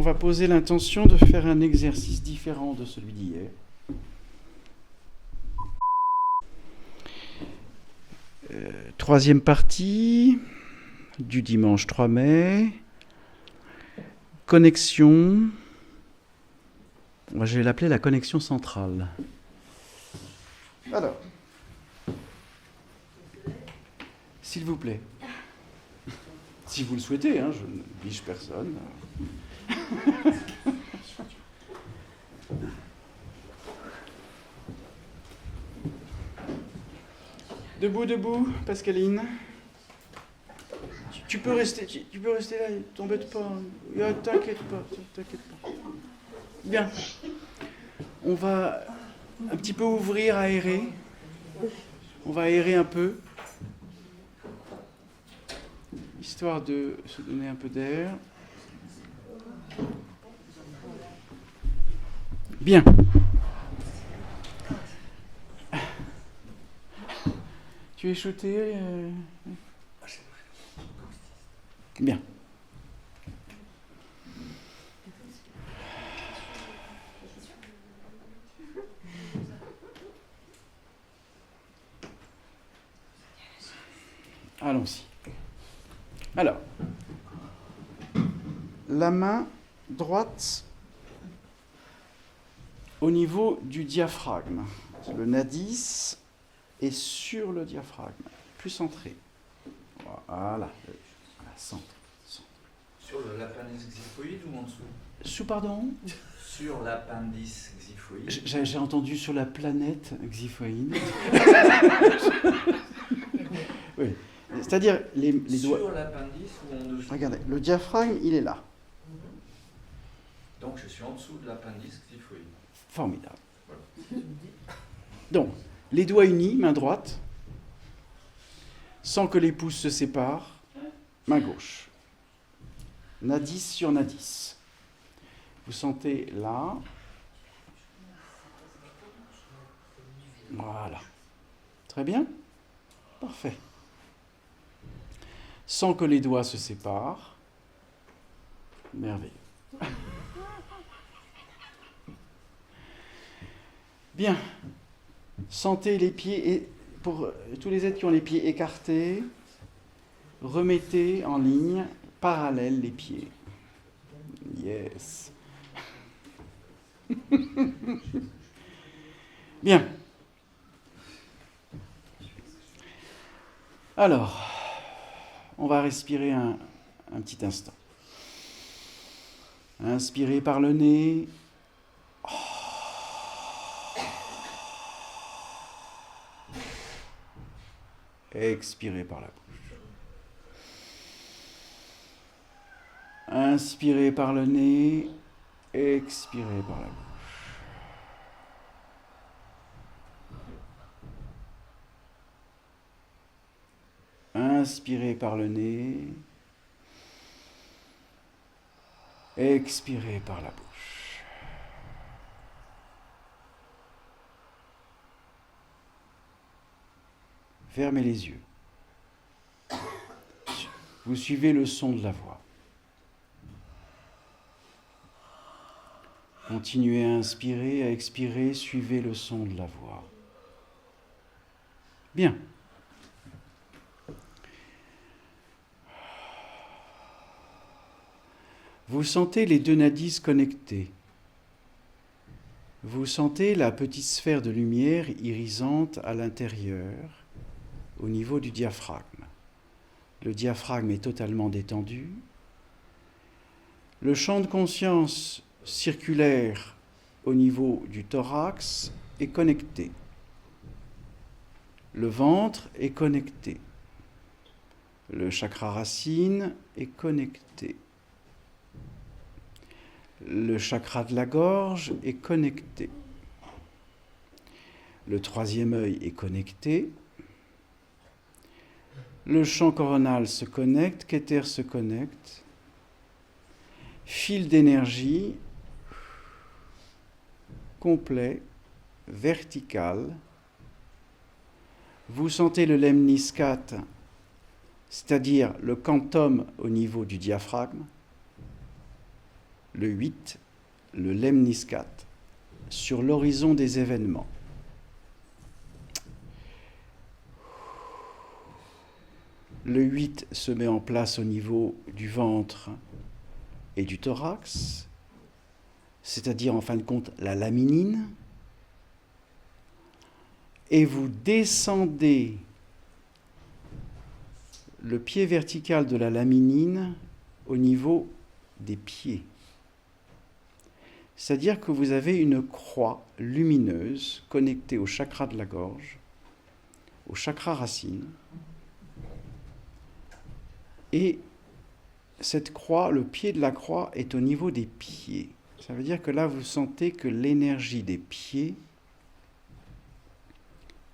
va poser l'intention de faire un exercice différent de celui d'hier. Troisième partie du dimanche 3 mai. Connexion. Je vais l'appeler la connexion centrale. Alors, s'il vous plaît, si vous le souhaitez, hein, je n'oblige personne. Debout, Pascaline. Tu peux rester là, t'embête pas. T'inquiète pas. Bien. On va un petit peu ouvrir, aérer. On va aérer un peu, histoire de se donner un peu d'air. Bien. Tu es shooté Bien. Allons-y. Alors, la main droite au niveau du diaphragme. Le nadis est sur le diaphragme, plus centré. Voilà. Centre. Sur l'appendice xiphoïde ou en dessous? Sous, pardon? Sur l'appendice xiphoïde. J'ai entendu sur la planète xiphoïde. Oui. C'est-à-dire les doigts. Sur l'appendice ou en dessous? Regardez, le diaphragme, il est là. Donc je suis en dessous de l'appendice xiphoïde. Formidable. Voilà. Donc, les doigts unis, main droite, sans que les pouces se séparent, main gauche. Nadis sur nadis. Vous sentez là. Voilà. Très bien. Parfait. Sans que les doigts se séparent. Merveilleux. Bien. Sentez les pieds, et pour tous les êtres qui ont les pieds écartés, remettez en ligne parallèle les pieds. Yes. Bien. Alors, on va respirer un petit instant. Inspirez par le nez. Expirez par la bouche. Inspirez par le nez. Expirez par la bouche. Inspirez par le nez. Expirez par la bouche. Fermez les yeux. Vous suivez le son de la voix. Continuez à inspirer, à expirer, suivez le son de la voix. Bien. Vous sentez les deux nadis connectés. Vous sentez la petite sphère de lumière irisante à l'intérieur, au niveau du diaphragme. Le diaphragme est totalement détendu. Le champ de conscience circulaire au niveau du thorax est connecté. Le ventre est connecté. Le chakra racine est connecté. Le chakra de la gorge est connecté. Le troisième œil est connecté. Le champ coronal se connecte, Keter se connecte. Fil d'énergie complet, vertical. Vous sentez le lemniscat, c'est-à-dire le quantum au niveau du diaphragme. le 8, le lemniscat, sur l'horizon des événements. Le 8 se met en place au niveau du ventre et du thorax, c'est-à-dire en fin de compte la laminine, et vous descendez le pied vertical de la laminine au niveau des pieds. C'est-à-dire que vous avez une croix lumineuse connectée au chakra de la gorge, au chakra racine, et cette croix, le pied de la croix est au niveau des pieds. Ça veut dire que là, vous sentez que l'énergie des pieds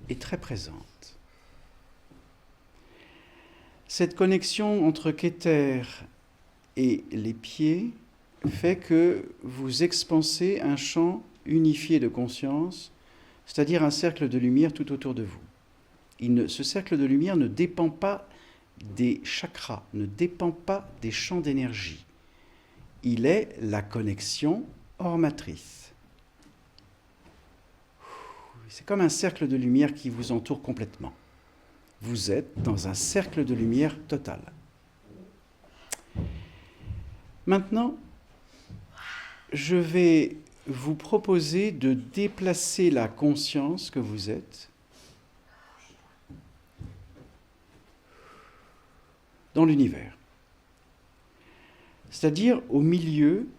est très présente. Cette connexion entre Keter et les pieds fait que vous expansez un champ unifié de conscience, c'est-à-dire un cercle de lumière tout autour de vous. Ce cercle de lumière ne dépend pas des chakras, ne dépend pas des champs d'énergie. Il est la connexion hors matrice. C'est comme un cercle de lumière qui vous entoure complètement. Vous êtes dans un cercle de lumière total. Maintenant, je vais vous proposer de déplacer la conscience que vous êtes dans l'univers. C'est-à-dire au milieu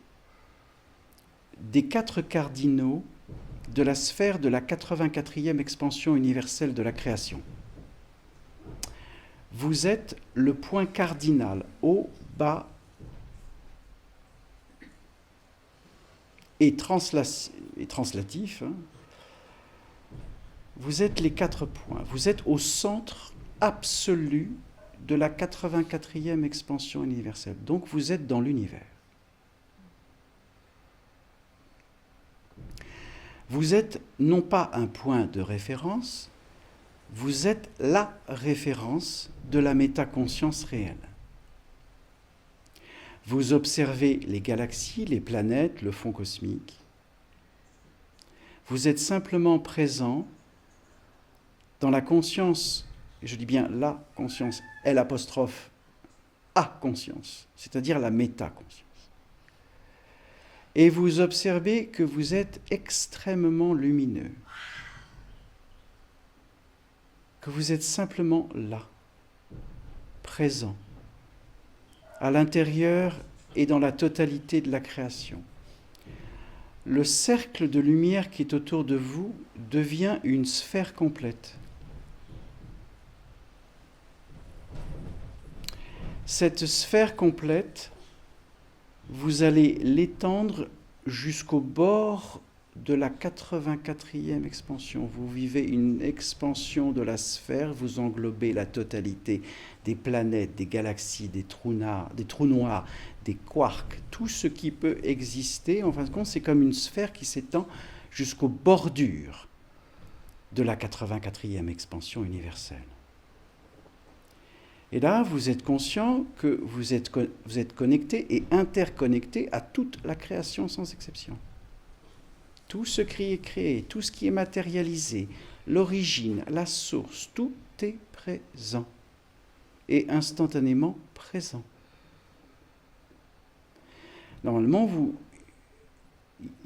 des 4 cardinaux de la sphère de la 84e expansion universelle de la création. Vous êtes le point cardinal, haut, bas et translatif. Vous êtes les 4 points. Vous êtes au centre absolu de la 84e expansion universelle. Donc vous êtes dans l'univers. Vous êtes non pas un point de référence, vous êtes la référence de la métaconscience réelle. Vous observez les galaxies, les planètes, le fond cosmique. Vous êtes simplement présent dans la conscience, et je dis bien la conscience, L', A conscience, c'est-à-dire la métaconscience. Et vous observez que vous êtes extrêmement lumineux, que vous êtes simplement là, présent, à l'intérieur et dans la totalité de la création. Le cercle de lumière qui est autour de vous devient une sphère complète. Cette sphère complète, vous allez l'étendre jusqu'au bord de la 84e expansion. Vous vivez une expansion de la sphère, vous englobez la totalité des planètes, des galaxies, des trous noirs, des quarks, tout ce qui peut exister. En fin de compte, c'est comme une sphère qui s'étend jusqu'aux bordures de la 84e expansion universelle. Et là, vous êtes conscient que vous êtes connecté et interconnecté à toute la création sans exception. Tout ce qui est créé, tout ce qui est matérialisé, l'origine, la source, tout est présent et instantanément présent. Normalement,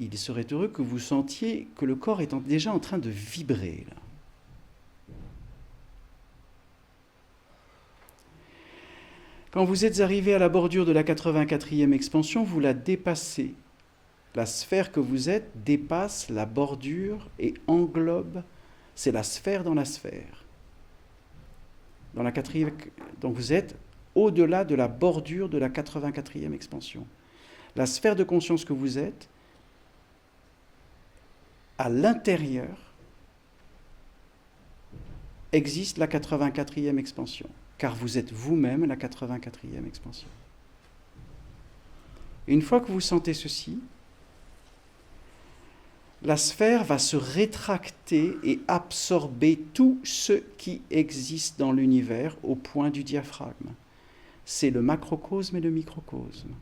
il serait heureux que vous sentiez que le corps est déjà en train de vibrer, là. Quand vous êtes arrivé à la bordure de la 84e expansion, vous la dépassez. La sphère que vous êtes dépasse la bordure et englobe, c'est la sphère dans la sphère. Dans la 4e, donc vous êtes au-delà de la bordure de la 84e expansion. La sphère de conscience que vous êtes, à l'intérieur, existe la 84e expansion. Car vous êtes vous-même la 84e expansion. Et une fois que vous sentez ceci, la sphère va se rétracter et absorber tout ce qui existe dans l'univers au point du diaphragme. C'est le macrocosme et le microcosme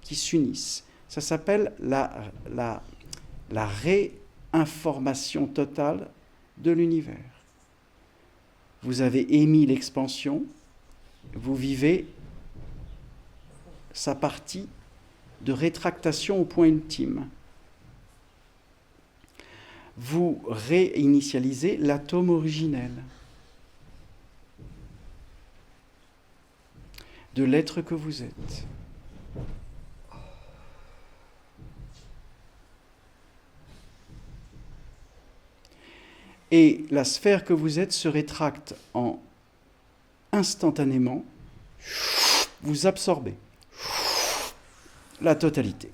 qui s'unissent. Ça s'appelle la réinformation totale de l'univers. Vous avez émis l'expansion, vous vivez sa partie de rétractation au point ultime. Vous réinitialisez l'atome originel de l'être que vous êtes. Et la sphère que vous êtes se rétracte instantanément. Vous absorbez la totalité.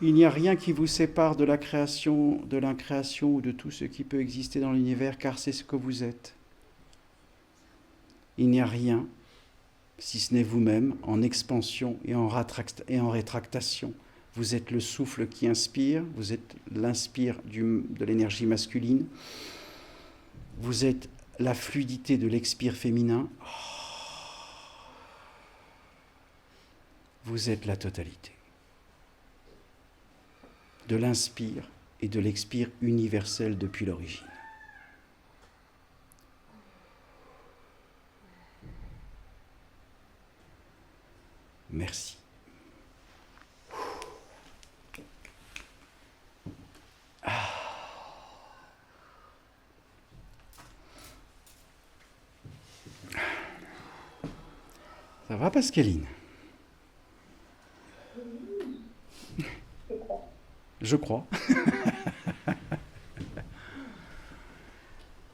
Il n'y a rien qui vous sépare de la création, de l'incréation ou de tout ce qui peut exister dans l'univers, car c'est ce que vous êtes. Il n'y a rien, si ce n'est vous-même, en expansion et en rétractation. Vous êtes le souffle qui inspire, vous êtes l'inspire de l'énergie masculine, vous êtes la fluidité de l'expire féminin. Vous êtes la totalité de l'inspire et de l'expire universel depuis l'origine. Merci. Ça va, Pascaline? Je crois.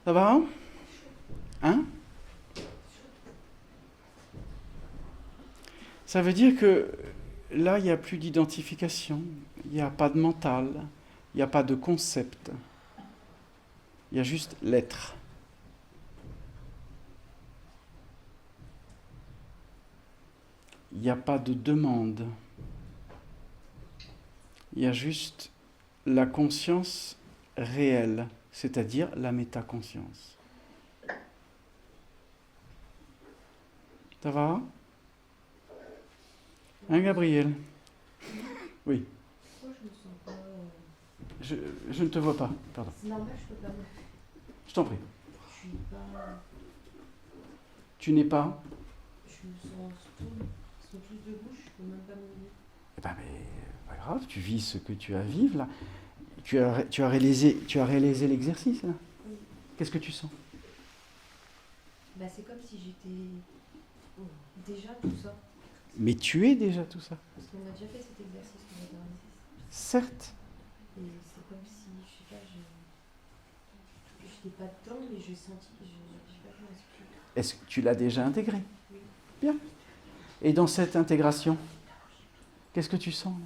Ça va? Hein? Ça veut dire que là, il n'y a plus d'identification, il n'y a pas de mental, il n'y a pas de concept. Il y a juste l'être. Il n'y a pas de demande. Il y a juste la conscience réelle, c'est-à-dire la métaconscience. Ça va? Hein, Gabriel? Oui. Pourquoi je me sens pas... Je ne te vois pas, pardon. C'est normal, je peux pas me... Je t'en prie. Je suis pas... Tu n'es pas? Je me sens stoule. Ils sont tous debout, je peux même pas me lever. Eh ben, mais pas grave, tu vis ce que tu as à vivre, là. Tu as réalisé l'exercice, là. Oui. Qu'est-ce que tu sens? Bah, c'est comme si j'étais déjà tout ça. Mais tu es déjà tout ça. Parce qu'on a déjà fait cet exercice pour la dernière. Certes. Et c'est comme si, je sais pas, j'étais pas dedans, mais j'ai senti, je sais pas comment expliquer. Est-ce que tu l'as déjà intégré? Oui. Bien. Et dans cette intégration, qu'est-ce que tu sens, là?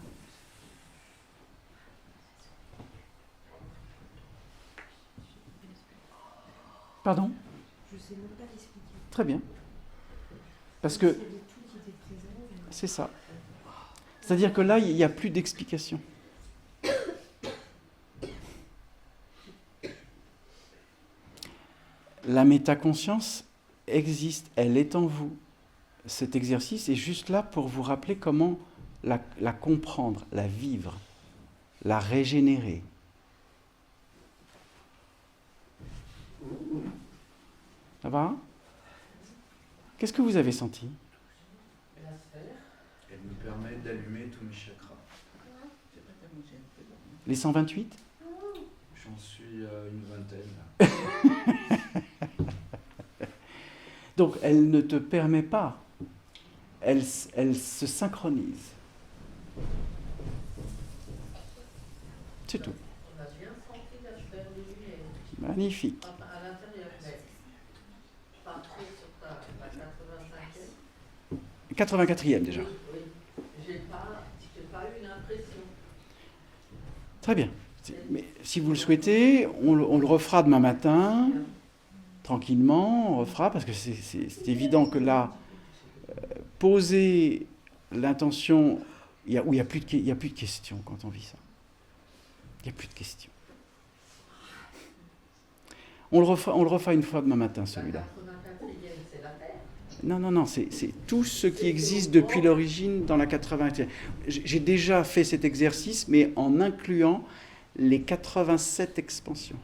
Pardon? Je sais même pas l'expliquer. Très bien. Parce Comme que s'il y avait tout qui était présent. c'est ça. C'est-à-dire que là, il n'y a plus d'explication. La métaconscience existe, elle est en vous. Cet exercice est juste là pour vous rappeler comment la comprendre, la vivre, la régénérer. Ça va? Qu'est-ce que vous avez senti? Elle me permet d'allumer tous mes chakras. Les 128? J'en suis à une vingtaine. Donc, elle ne te permet pas. Elle se synchronise. C'est tout. On a bien senti la sphère de lumière. Magnifique. Enfin, à l'intérieur, mais pas trop sur la 85e. 84e déjà. Oui, oui. J'ai pas eu l'impression. Très bien. Mais si vous le souhaitez, on le refera demain matin, tranquillement, on refera, parce que c'est évident que là, poser l'intention, il n'y a plus de questions quand on vit ça. Il n'y a plus de questions. On le refera une fois demain matin, celui-là. La 84e, c'est la Terre. Non, c'est tout ce qui existe depuis l'origine dans la 80e. J'ai déjà fait cet exercice, mais en incluant les 87 expansions.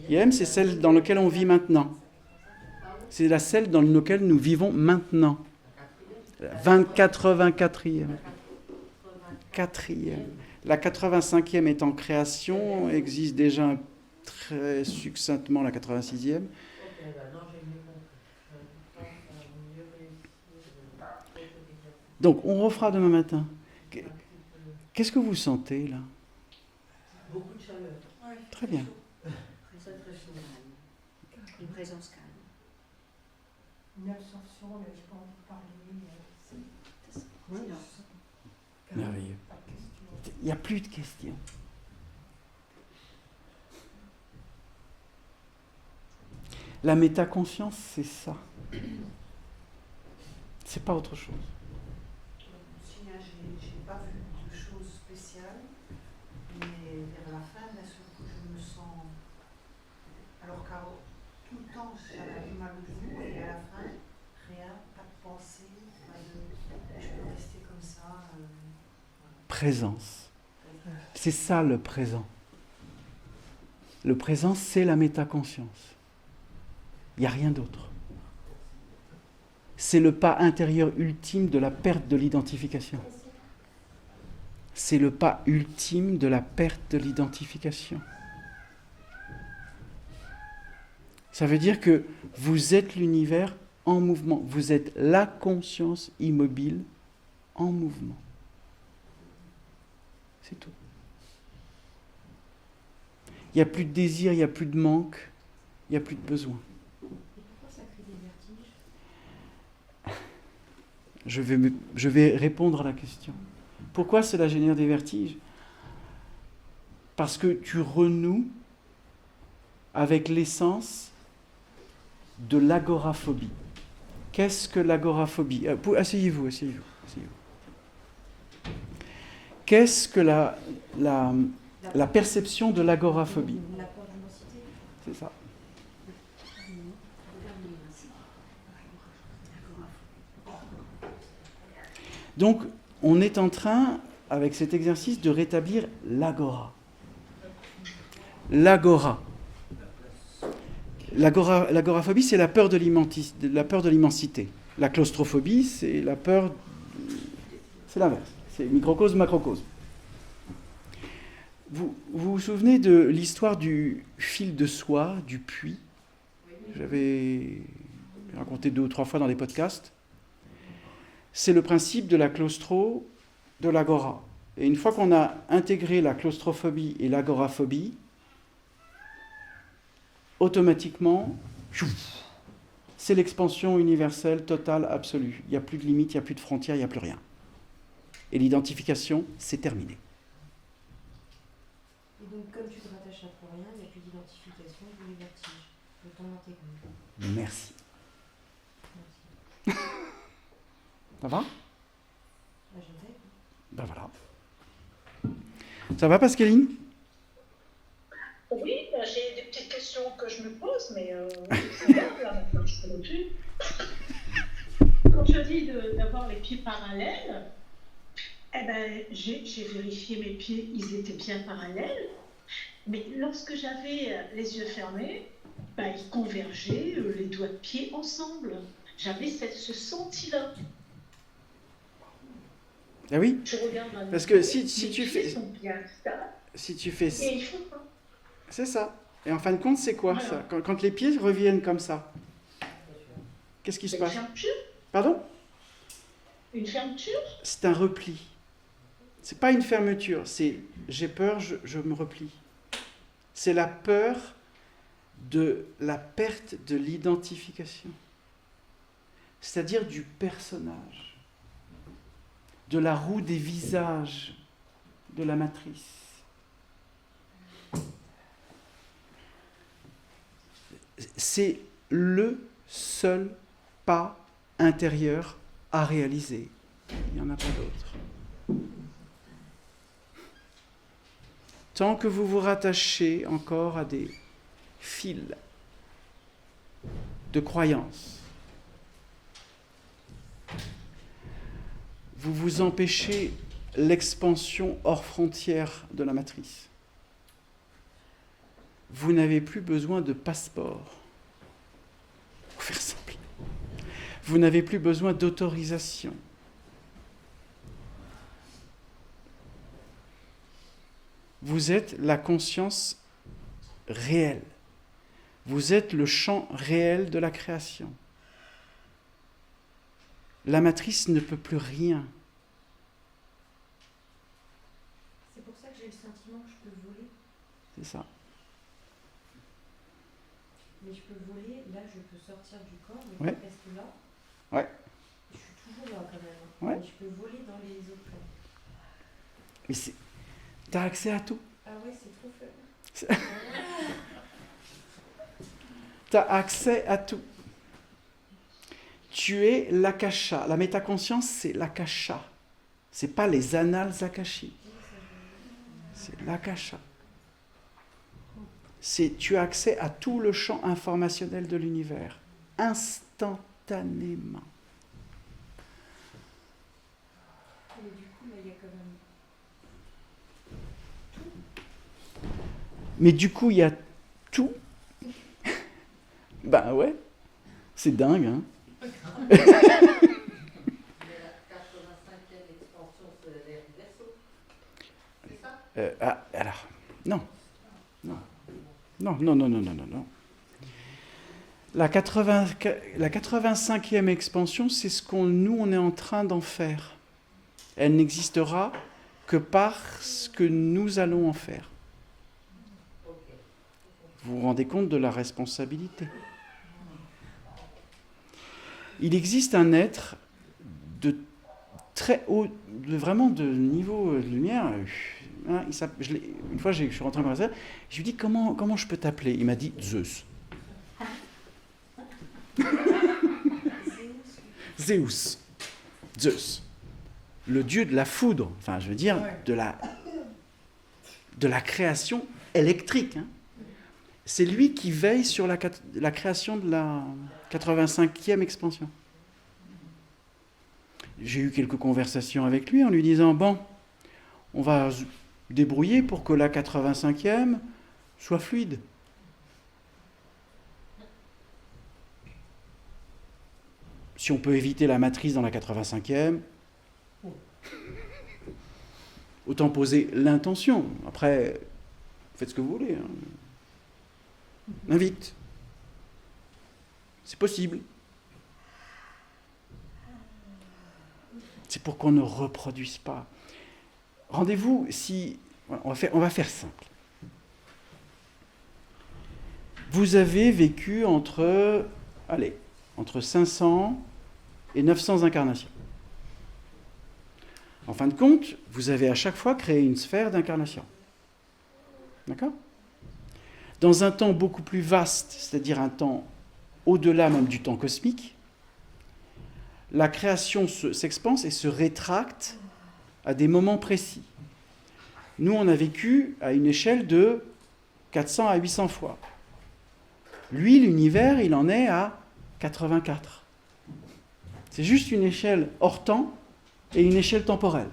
IM, c'est celle dans laquelle on vit maintenant. C'est la celle dans laquelle nous vivons maintenant. 84e. 4e. La 85e est en création, existe déjà très succinctement la 86e. Donc, on refera demain matin. Qu'est-ce que vous sentez, là? Beaucoup de chaleur. Très bien. Très très chaud. Une présence calme. Une absorption, là, je peux en parler. Oui, non. Merveilleux. Pas de question. Il n'y a plus de questions. La métaconscience, c'est ça. C'est pas autre chose. Si, hein, j'ai pas vu de choses spéciales, mais vers la fin, d'un seul coup, je me sens. Alors qu'avant, tout le temps, j'avais du mal au genou, et à la fin, rien, pas de pensée, pas de. Je peux rester comme ça. Présence. C'est ça le présent. Le présent, c'est la métaconscience. Il n'y a rien d'autre. C'est le pas intérieur ultime de la perte de l'identification. C'est le pas ultime de la perte de l'identification. Ça veut dire que vous êtes l'univers en mouvement. Vous êtes la conscience immobile en mouvement. C'est tout. Il n'y a plus de désir, il n'y a plus de manque, il n'y a plus de besoin. Et pourquoi ça crée des vertiges? Je vais répondre à la question. Pourquoi cela génère des vertiges? Parce que tu renoues avec l'essence de l'agoraphobie. Qu'est-ce que l'agoraphobie? Asseyez-vous. Qu'est-ce que la perception de l'agoraphobie? La peur de l'immensité. C'est ça. Donc, on est en train, avec cet exercice, de rétablir l'agora. L'agoraphobie, c'est la peur de l'immensité. La claustrophobie, c'est la peur... C'est l'inverse. C'est microcosme, macrocosme. Vous vous souvenez de l'histoire du fil de soie, du puits? J'avais raconté 2 ou 3 fois dans des podcasts. C'est le principe de la claustro, de l'agora. Et une fois qu'on a intégré la claustrophobie et l'agoraphobie, automatiquement, c'est l'expansion universelle, totale, absolue. Il n'y a plus de limites, il n'y a plus de frontières, il n'y a plus rien. Et l'identification, c'est terminé. Et donc, comme tu te rattaches à plus rien, il n'y a plus d'identification, il y a des vertiges. Le temps d'intégrer. Merci. Merci. Ça va? Bah, j'intègre. Ben voilà. Ça va, Pascaline? Oui, j'ai des petites questions que je me pose, mais c'est bien, là, maintenant, je ne sais plus. Quand je dis d'avoir les pieds parallèles, eh ben, j'ai vérifié mes pieds, ils étaient bien parallèles, mais lorsque j'avais les yeux fermés, ben, ils convergeaient, les doigts de pied ensemble. J'avais ce senti-là. Ah oui? Je regarde dans Parce les que si pieds, tu mes fais... pieds sont bien stables, Si tu fais... et il faut pas. C'est ça. Et en fin de compte, c'est quoi Voilà. ça? Quand les pieds reviennent comme ça, qu'est-ce qui se C'est une passe? fermeture. Pardon? Une fermeture. C'est un repli. C'est pas une fermeture, c'est j'ai peur, je me replie. C'est la peur de la perte de l'identification. C'est-à-dire du personnage, de la roue des visages de la matrice. C'est le seul pas intérieur à réaliser. Il n'y en a pas d'autre. Tant que vous vous rattachez encore à des fils, de croyance. Vous vous empêchez l'expansion hors frontières de la matrice. Vous n'avez plus besoin de passeport. Pour faire simple. Vous n'avez plus besoin d'autorisation. Vous êtes la conscience réelle. Vous êtes le champ réel de la création. La matrice ne peut plus rien. C'est pour ça que j'ai le sentiment que je peux voler. C'est ça. Mais je peux voler, là je peux sortir du corps, mais Ouais. je reste là. Ouais. Je suis toujours là quand même. Ouais. Mais je peux voler dans les autres plans. Mais t'as accès à tout. Ah ouais, c'est trop fun. T'as accès à tout. Tu es l'akasha. La métaconscience, c'est l'akasha. C'est pas les annales akashiques. C'est l'akasha. Tu as accès à tout le champ informationnel de l'univers, instantanément. Mais du coup, là, il y a quand même... Mais du coup, il y a tout. Ben ouais, c'est dingue, hein. Mais la 85e expansion, c'est l'air verso. C'est ça? Alors, non. La 85e expansion, c'est ce nous, on est en train d'en faire. Elle n'existera que parce que nous allons en faire. Vous vous rendez compte de la responsabilité. Il existe un être de très haut, vraiment de niveau de lumière. Hein, une fois, je suis rentré dans ça, je lui ai dit comment je peux t'appeler. Il m'a dit Zeus. Zeus. Le dieu de la foudre. Enfin, je veux dire, de la création électrique. Hein. C'est lui qui veille sur la création de la 85e expansion. J'ai eu quelques conversations avec lui en lui disant, bon, on va débrouiller pour que la 85e soit fluide. Si on peut éviter la matrice dans la 85e, autant poser l'intention. Après, faites ce que vous voulez. Hein. Invite. C'est possible. C'est pour qu'on ne reproduise pas. Rendez-vous si... On va faire simple. Vous avez vécu entre 500 et 900 incarnations. En fin de compte, vous avez à chaque fois créé une sphère d'incarnation. D'accord ? Dans un temps beaucoup plus vaste, c'est-à-dire un temps au-delà même du temps cosmique, la création s'expanse et se rétracte à des moments précis. Nous, on a vécu à une échelle de 400 à 800 fois. Lui, l'univers, il en est à 84. C'est juste une échelle hors temps et une échelle temporelle.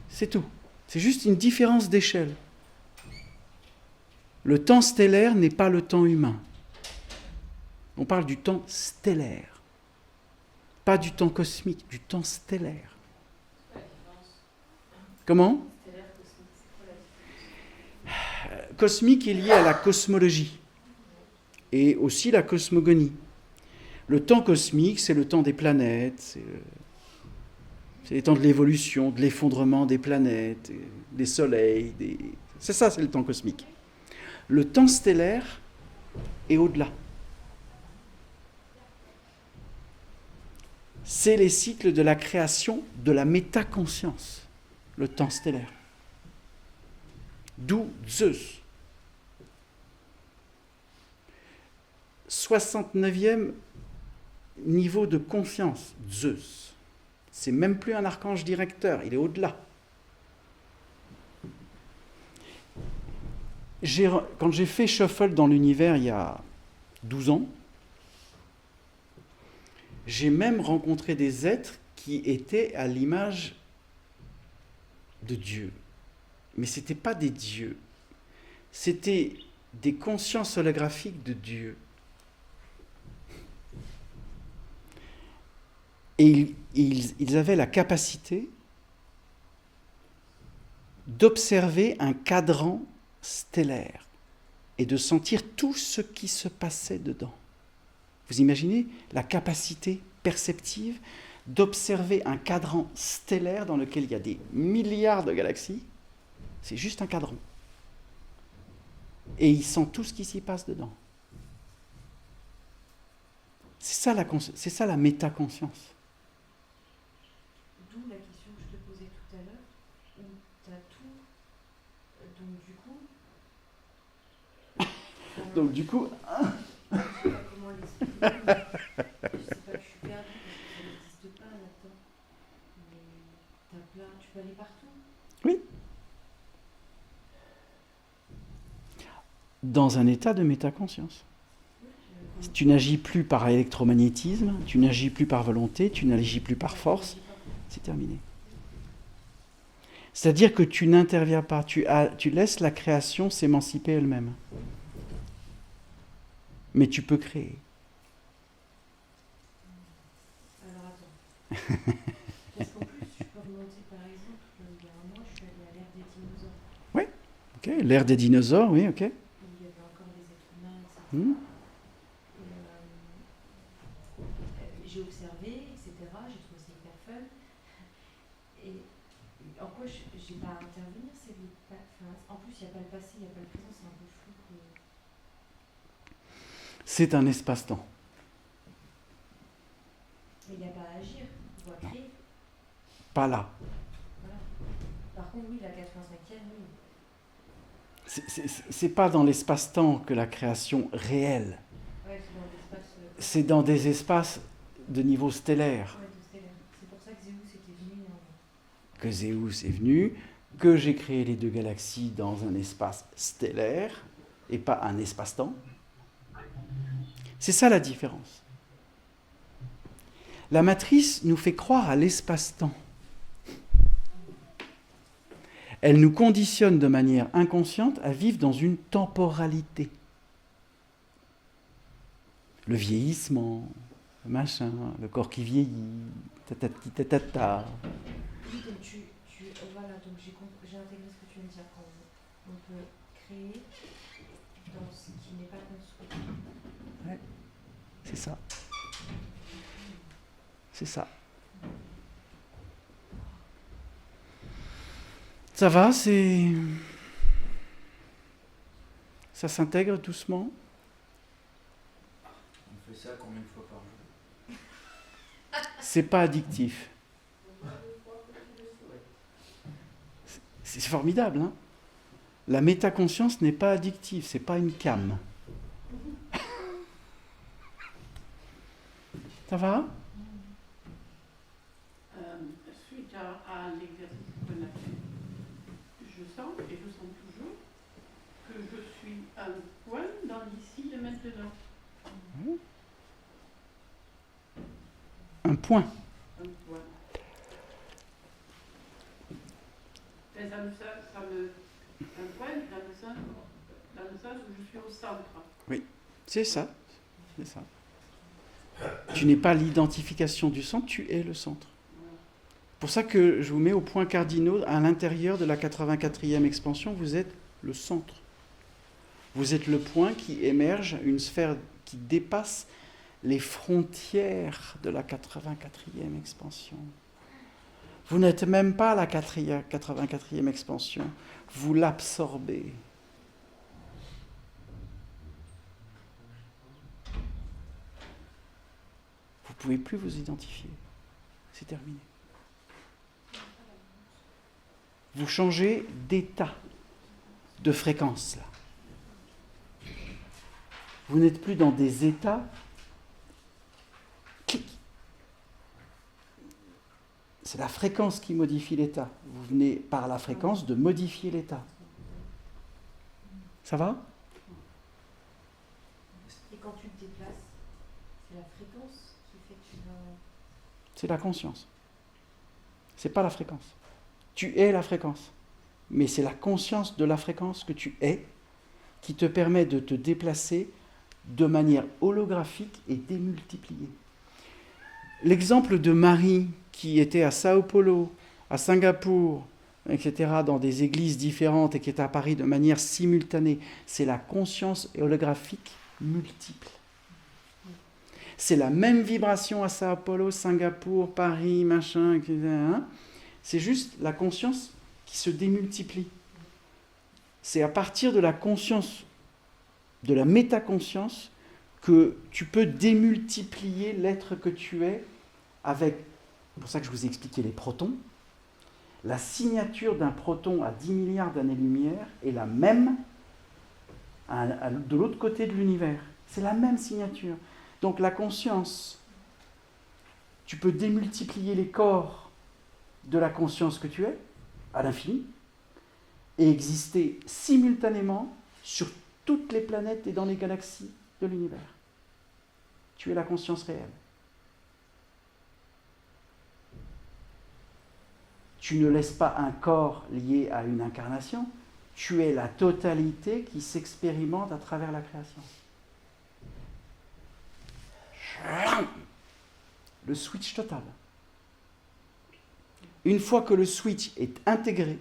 C'est tout. C'est juste une différence d'échelle. Le temps stellaire n'est pas le temps humain. On parle du temps stellaire. Pas du temps cosmique, du temps stellaire. Comment ? Cosmique est lié à la cosmologie et aussi la cosmogonie. Le temps cosmique, c'est le temps des planètes, c'est les temps de l'évolution, de l'effondrement des planètes, des soleils, c'est ça, c'est le temps cosmique. Le temps stellaire est au-delà. C'est les cycles de la création de la métaconscience, le temps stellaire. D'où Zeus. 69e niveau de conscience, Zeus. C'est même plus un archange directeur, il est au-delà. Quand j'ai fait Shuffle dans l'univers il y a 12 ans. J'ai même rencontré des êtres qui étaient à l'image de Dieu. Mais ce n'étaient pas des dieux. C'était des consciences holographiques de Dieu. Et ils avaient la capacité d'observer un cadran stellaire et de sentir tout ce qui se passait dedans. Vous imaginez la capacité perceptive d'observer un cadran stellaire dans lequel il y a des milliards de galaxies. C'est juste un cadran. Et il sent tout ce qui s'y passe dedans. C'est ça la métaconscience. D'où la question que je te posais tout à l'heure, où tu as tout. Donc du coup, je ne sais pas comment l'expliquer, mais je sais pas, je suis perdue parce que ça n'existe pas là-dedans. Mais t'as plein, tu peux aller partout. Oui. Dans un état de métaconscience. Tu n'agis plus par électromagnétisme, tu n'agis plus par volonté, tu n'agis plus par force, c'est terminé. C'est-à-dire que tu n'interviens pas, tu laisses la création s'émanciper elle-même. Mais tu peux créer. Alors attends. Parce qu'en plus, tu peux remonter par exemple, il y a un mois, je suis allée à l'ère des dinosaures. Oui, ok, l'ère des dinosaures, oui, ok. Où il y avait encore des êtres humains, etc. J'ai observé, etc. J'ai trouvé ça hyper fun. Et en quoi j'ai pas à intervenir, en plus, il n'y a pas le passé, il n'y a pas le présent, c'est un peu flou. C'est un espace-temps. Mais il n'y a pas à agir, il faut créer. Pas là. Voilà. Par contre, oui, la 85e, oui. C'est pas dans l'espace-temps que la création réelle. Ouais, c'est dans l'espace. C'est dans des espaces de niveau stellaire. Ouais, de stellaire. C'est pour ça que Zéus était venu. Que Zéus est venu, que j'ai créé les deux galaxies dans un espace stellaire et pas un espace-temps. C'est ça la différence. La matrice nous fait croire à l'espace-temps. Elle nous conditionne de manière inconsciente à vivre dans une temporalité. Le vieillissement, le machin, le corps qui vieillit, ta. Oui, donc voilà, donc j'ai intégré ce que tu viens de dire. On peut créer dans ce qui n'est pas construit. Ouais, c'est ça. C'est ça. Ça va, ça s'intègre doucement. On fait ça combien de fois par jour? C'est pas addictif. C'est formidable, hein? La métaconscience n'est pas addictive, c'est pas une came. Ça va? Suite à l'exercice qu'on a fait, je sens, et je sens toujours, que je suis un point dans l'ici et maintenant. Un point. Un point. Et un point dans le sens où je suis au centre. Oui, c'est ça. C'est ça. Tu n'es pas l'identification du centre, tu es le centre. C'est pour ça que je vous mets au point cardinaux, à l'intérieur de la 84e expansion, vous êtes le centre. Vous êtes le point qui émerge, une sphère qui dépasse les frontières de la 84e expansion. Vous n'êtes même pas la 84e expansion, vous l'absorbez. Vous ne pouvez plus vous identifier. C'est terminé. Vous changez d'état, de fréquence. Là. Vous n'êtes plus dans des états. C'est la fréquence qui modifie l'état. Vous venez par la fréquence de modifier l'état. Ça va? Et quand tu C'est la fréquence qui fait que tu vas... C'est la conscience. C'est pas la fréquence. Tu es la fréquence. Mais c'est la conscience de la fréquence que tu es qui te permet de te déplacer de manière holographique et démultipliée. L'exemple de Marie qui était à Sao Paulo, à Singapour, etc., dans des églises différentes et qui est à Paris de manière simultanée, c'est la conscience holographique multiple. C'est la même vibration à Sao Paulo, Singapour, Paris, machin, etc. C'est juste la conscience qui se démultiplie. C'est à partir de la conscience, de la métaconscience, que tu peux démultiplier l'être que tu es avec, c'est pour ça que je vous ai expliqué les protons. La signature d'un proton à 10 milliards d'années-lumière est la même de l'autre côté de l'univers. C'est la même signature. Donc la conscience, tu peux démultiplier les corps de la conscience que tu es, à l'infini, et exister simultanément sur toutes les planètes et dans les galaxies de l'univers. Tu es la conscience réelle. Tu ne laisses pas un corps lié à une incarnation, tu es la totalité qui s'expérimente à travers la création. Le switch total. Une fois que le switch est intégré,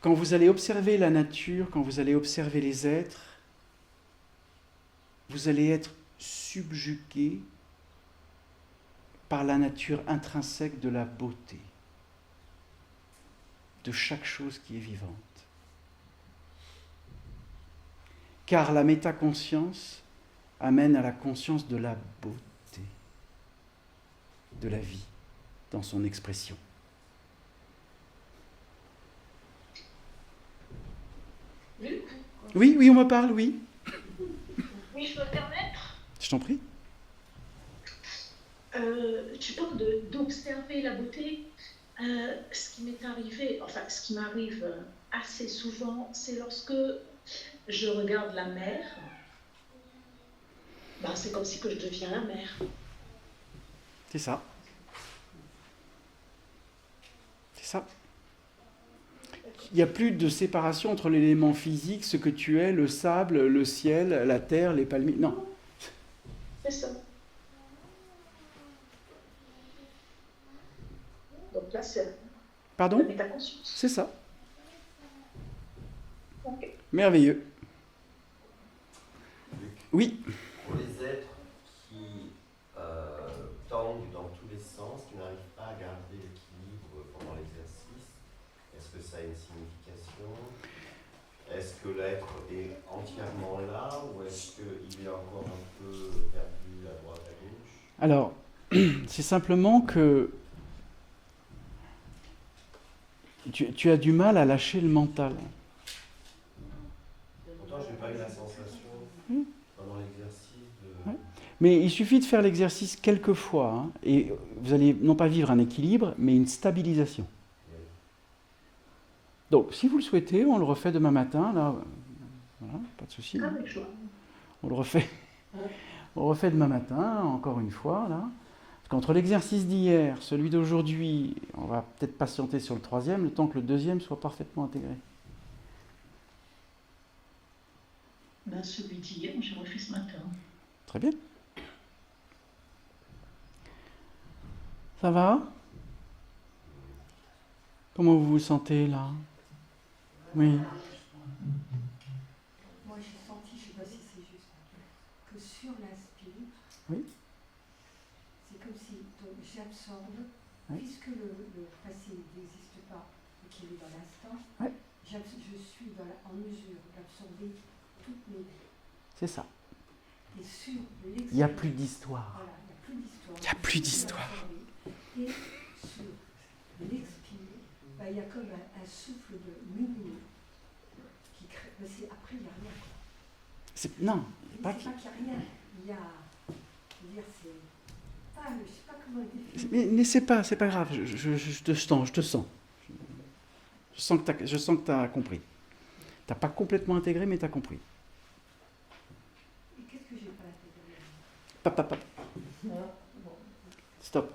quand vous allez observer la nature, quand vous allez observer les êtres, vous allez être subjugué par la nature intrinsèque de la beauté de chaque chose qui est vivante. Car la métaconscience amène à la conscience de la beauté de la vie dans son expression. Luc, Oui, on me parle, oui. oui, je peux me permettre. Je t'en prie. Tu parles d'observer la beauté. Ce qui m'est arrivé, enfin ce qui m'arrive assez souvent, c'est lorsque je regarde la mer, ben, c'est comme si que je deviens la mer. C'est ça. C'est ça. Il n'y a plus de séparation entre l'élément physique, ce que tu es, le sable, le ciel, la terre, les palmiers. Non. C'est ça. Donc là, c'est Pardon ? la métaconscience. C'est ça. Ok. Merveilleux. Oui. Pour les êtres qui tendent dans tous les sens, qui n'arrivent pas à garder l'équilibre pendant l'exercice, est-ce que ça a une signification ? Est-ce que l'être est entièrement là ou est-ce qu'il est encore un peu perdu à droite à gauche ? Alors, c'est simplement que tu as du mal à lâcher le mental. Pourtant, je n'ai pas eu la sensation pendant l'exercice de... Ouais. Mais il suffit de faire l'exercice quelques fois, hein, et vous allez non pas vivre un équilibre, mais une stabilisation. Oui. Donc, si vous le souhaitez, on le refait demain matin, là, voilà, pas de souci. Avec joie. On le refait. On le refait demain matin, encore une fois, là. Parce qu'entre l'exercice d'hier, celui d'aujourd'hui, on va peut-être patienter sur le troisième, le temps que le deuxième soit parfaitement intégré. Ben, celui d'hier, j'ai refait ce matin. Très bien. Ça va ? Comment vous vous sentez, là ? Oui. Moi, j'ai senti, je ne sais pas si c'est juste, que sur l'inspire, Oui. c'est comme si donc, j'absorbe, Oui. puisque le passé n'existe pas et qu'il est dans l'instant, Oui. je suis en mesure d'absorber toutes mes vies. C'est ça. Et sur l'expérience, Il n'y a plus d'histoire. voilà, il n'y a plus d'histoire. Il n'y a plus d'histoire. Et sur l'expire, ben, il y a comme un souffle de lumineux qui crée. Ben, après, il n'y a rien. Quoi. Non, C'est pas pas qu'il n'y a rien. Il y a. Je veux dire, c'est. Ah, je ne sais pas comment le définir. mais c'est pas grave, je te sens. Je sens que tu as compris. Tu n'as pas complètement intégré, mais tu as compris. Et qu'est-ce Stop.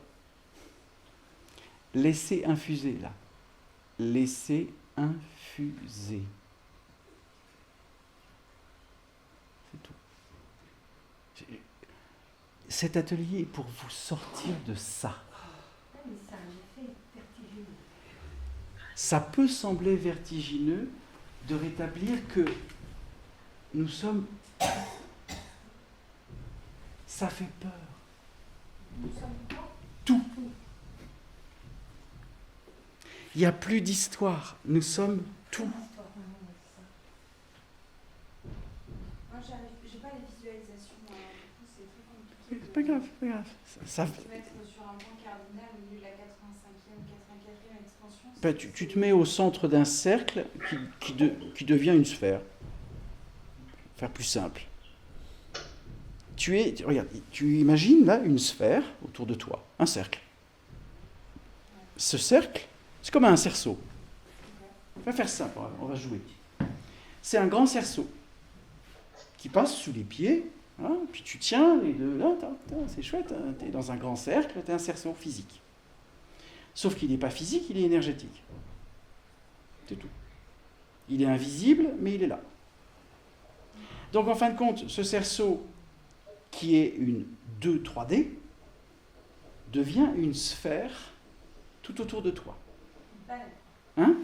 Laissez infuser, là. Laissez infuser. C'est tout. Cet atelier est pour vous sortir de ça. Mais ça, j'ai fait vertigineux. Ça peut sembler vertigineux de rétablir que nous sommes... Ça fait peur. Nous sommes quoi? Tout. Il n'y a plus d'histoire. Nous sommes tout. Moi, j'ai pas les visualisations, du coup, c'est très compliqué. C'est pas grave, c'est pas grave. Ça, Tu vas être sur un point cardinal au milieu de la 85e, 84e expansion. ben, tu te mets au centre d'un cercle qui devient une sphère. Faire plus simple. Regarde, tu imagines là une sphère autour de toi, un cercle. Ce cercle, c'est comme un cerceau. On va faire simple, on va jouer. C'est un grand cerceau qui passe sous les pieds, hein, puis tu tiens les deux là, c'est chouette, hein, tu es dans un grand cercle, tu es un cerceau physique. Sauf qu'il n'est pas physique, il est énergétique. C'est tout. Il est invisible, mais il est là. Donc en fin de compte, ce cerceau qui est une 2 3D devient une sphère tout autour de toi. Hein?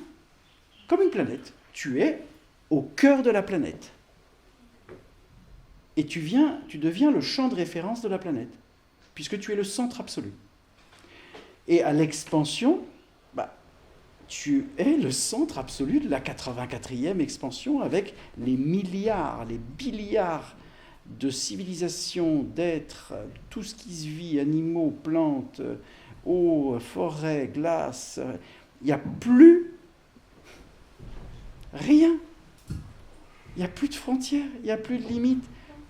Comme une planète. Tu es au cœur de la planète. Et tu deviens le champ de référence de la planète, puisque tu es le centre absolu. Et à l'expansion, tu es le centre absolu de la 84e expansion avec les milliards, les billiards de civilisations, d'êtres, tout ce qui se vit, animaux, plantes, eau, forêt, glace. Il n'y a plus rien. Il n'y a plus de frontières, il n'y a plus de limites.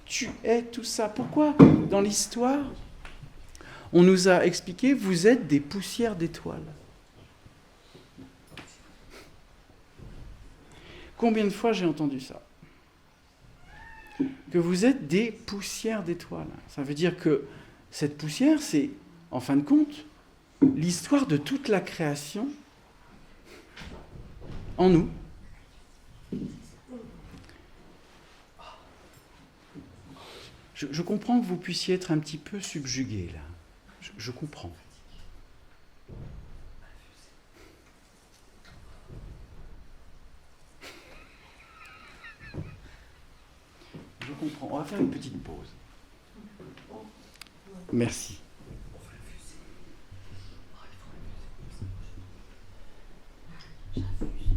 Tu es tout ça. Pourquoi, dans l'histoire, on nous a expliqué, vous êtes des poussières d'étoiles. Combien de fois j'ai entendu ça? Que vous êtes des poussières d'étoiles. Ça veut dire que cette poussière, c'est, en fin de compte, l'histoire de toute la création en nous. Je comprends que vous puissiez être un petit peu subjugué, là. Je comprends. Je comprends. On va faire une petite pause. Merci.